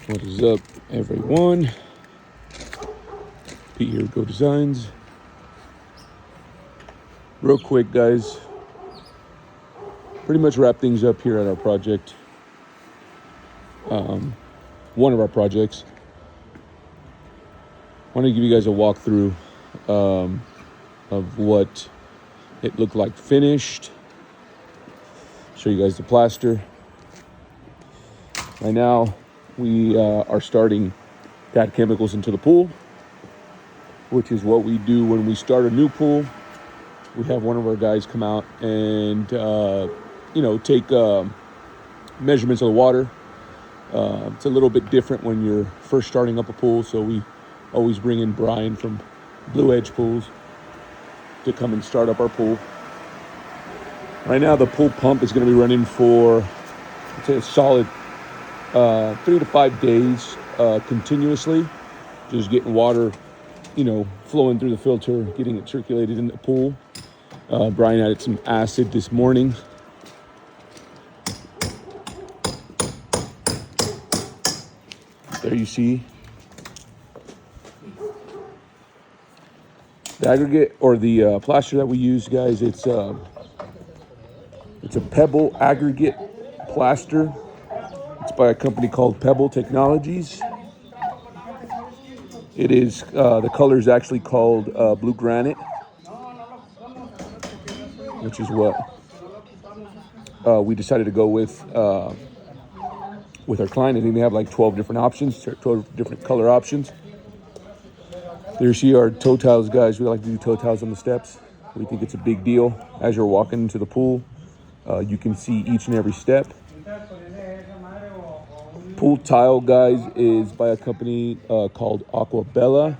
What is up, everyone? Pete here, Go Designs. Real quick, guys. Pretty much wrap things up here at our project. One of our projects. I want to give you guys a walkthrough of what it looked like finished. Show you guys the plaster. Right now, we are starting to add chemicals into the pool, which is what we do when we start a new pool. We have one of our guys come out and, take measurements of the water. It's a little bit different when you're first starting up a pool, so we always bring in Brian from Blue Edge Pools to come and start up our pool. Right now, the pool pump is going to be running for, I'd say, a solid 3 to 5 days continuously, just getting water, flowing through the filter, getting it circulated in the pool. Brian added some acid this morning. There you see the aggregate or the plaster that we use, guys. It's a pebble aggregate plaster. It's by a company called Pebble Technologies. It is the color is actually called blue granite, which is what we decided to go with our client. I think they have like 12 different options, 12 different color options. There you see our toe tiles, guys. We like to do toe tiles on the steps. We think it's a big deal. As you're walking into the pool, you can see each and every step. Pool tile, guys, is by a company called Aquabella.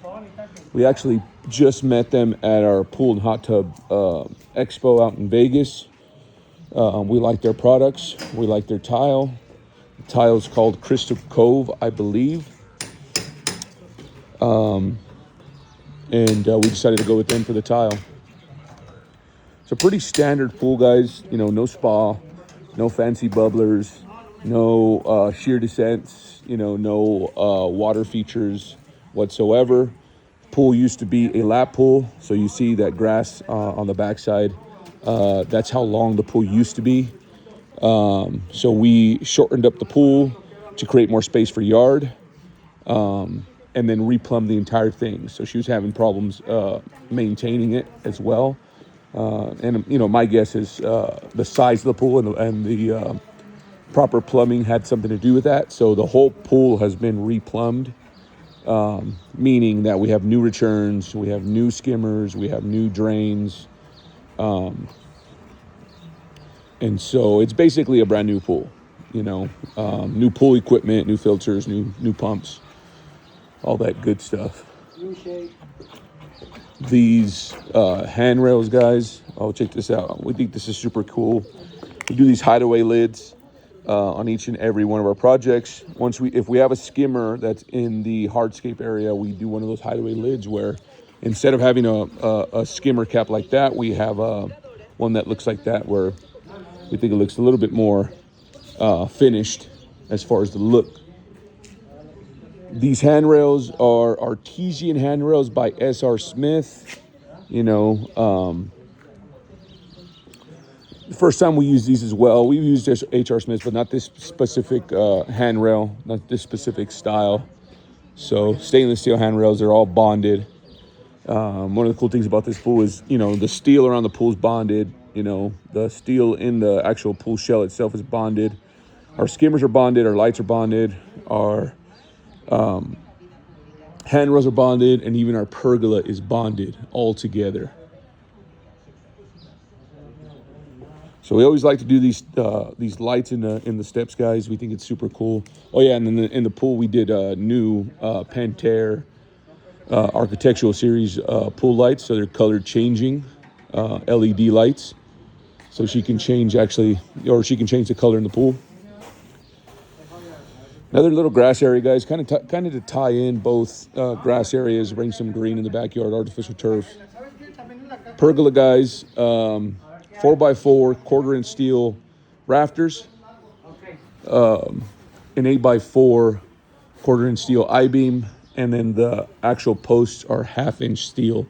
We actually just met them at our pool and hot tub expo out in Vegas. We like their products. We like their tile. The tile is called Crystal Cove, I believe. And we decided to go with them for the tile. It's a pretty standard pool, guys. No spa, no fancy bubblers, no sheer descents, no water features whatsoever. Pool used to be a lap pool, so you see that grass on the backside. That's how long the pool used to be. So we shortened up the pool to create more space for yard, and then replumbed the entire thing. So she was having problems maintaining it as well. And my guess is the size of the pool and the proper plumbing had something to do with that. So the whole pool has been replumbed, meaning that we have new returns, we have new skimmers, we have new drains. And so it's basically a brand new pool, new pool equipment, new filters, new pumps, all that good stuff. These handrails, guys, check this out. We think this is super cool. We do these hideaway lids on each and every one of our projects. If we have a skimmer that's in the hardscape area, we do one of those hideaway lids where instead of having a skimmer cap like that, we have one that looks like that, where we think it looks a little bit more finished as far as the look. These handrails are artesian handrails by S.R. Smith. The first time we used these as well, we used H.R. Smith, but not this specific handrail, not this specific style. So stainless steel handrails, they're all bonded. One of the cool things about this pool is, the steel around the pool is bonded. The steel in the actual pool shell itself is bonded. Our skimmers are bonded. Our lights are bonded. Our handrails are bonded, and even our pergola is bonded all together. So we always like to do these lights in the steps, guys. We think it's super cool. Oh yeah, and then in the pool we did new Panther architectural series pool lights, so they're color changing LED lights. So she can change the color in the pool. Another little grass area, guys, kind of to tie in both grass areas, bring some green in the backyard, artificial turf. Pergola, guys, 4x4 quarter-inch steel rafters, an 8x4 quarter-inch steel I-beam, and then the actual posts are half-inch steel.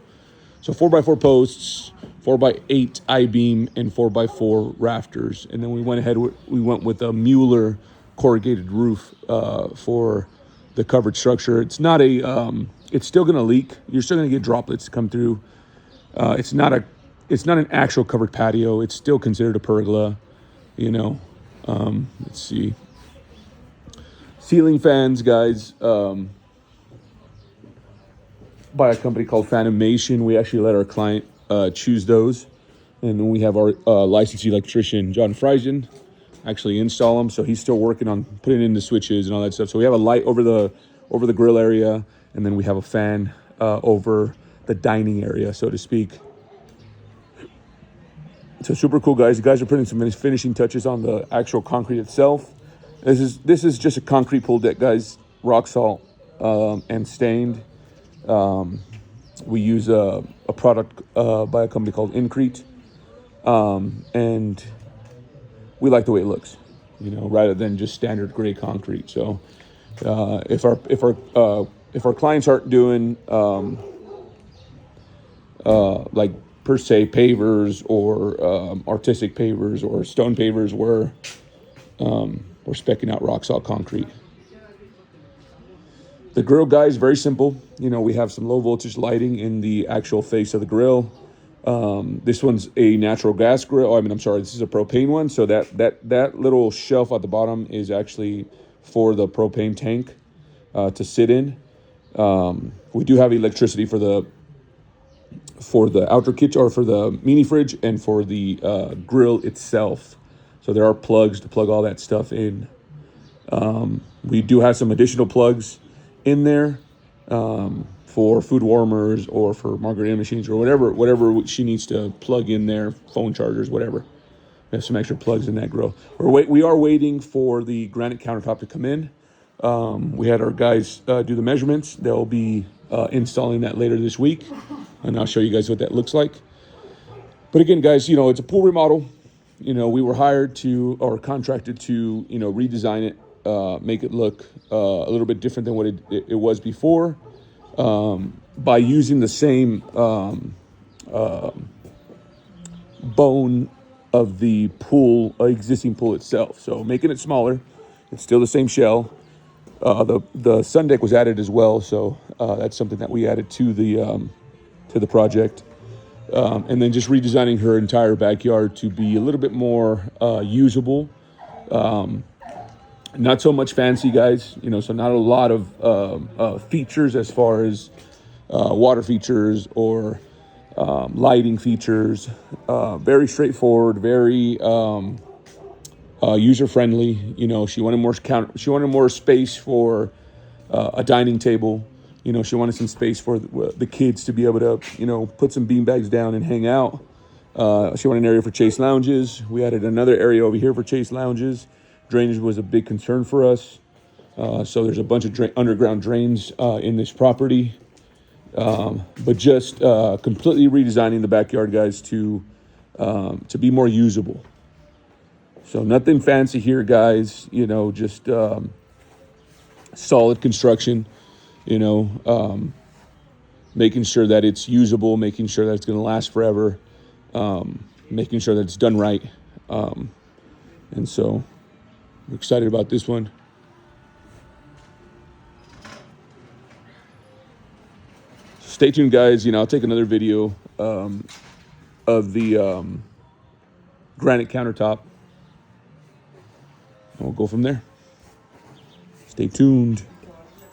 So 4x4 posts, 4x8 I-beam, and 4x4 rafters. And then we went with a Mueller corrugated roof for the covered structure. It's not it's still going to leak. You're still going to get droplets come through. It's not an actual covered patio. It's still considered a pergola. Let's see. Ceiling fans, guys. By a company called Fanimation. We actually let our client choose those, and then we have our licensed electrician John Friesen actually install them. So he's still working on putting in the switches and all that stuff. So we have a light over the grill area, and then we have a fan over the dining area, so to speak. So super cool, guys. The guys are putting some finishing touches on the actual concrete itself. This is just a concrete pool deck, guys. Rock salt and stained. We use a product by a company called Increte, and we like the way it looks, rather than just standard gray concrete. So if our clients aren't doing like per se pavers or artistic pavers or stone pavers, we're speccing out rock salt concrete. The grill, guys, very simple. We have some low voltage lighting in the actual face of the grill. This one's a natural gas grill. This is a propane one. So that little shelf at the bottom is actually for the propane tank to sit in. We do have electricity for the outdoor kitchen, or for the mini fridge, and for the grill itself. So there are plugs to plug all that stuff in. We do have some additional plugs in there for food warmers or for margarita machines or whatever she needs to plug in there, phone chargers, whatever. We have some extra plugs in that grill. We are waiting for the granite countertop to come in. We had our guys do the measurements. They'll be installing that later this week, and I'll show you guys what that looks like. But again, guys, it's a pool remodel. We were hired to, or contracted to, redesign it, make it look a little bit different than what it was before, by using the same bone of the pool, existing pool itself. So making it smaller. It's still the same shell. The sun deck was added as well, so that's something that we added to the project. And then just redesigning her entire backyard to be a little bit more usable. Not so much fancy, guys, so not a lot of features as far as water features or lighting features. Very straightforward, very user-friendly. She wanted more space for a dining table. She wanted some space for the kids to be able to, put some beanbags down and hang out. She wanted an area for chase lounges. We added another area over here for chase lounges. Drainage was a big concern for us. So there's a bunch of underground drains in this property. But just completely redesigning the backyard, guys, to be more usable. So nothing fancy here, guys. Just solid construction. Making sure that it's usable, making sure that it's going to last forever, making sure that it's done right. And so we're excited about this one. Stay tuned, guys. I'll take another video of the granite countertop. And we'll go from there. Stay tuned.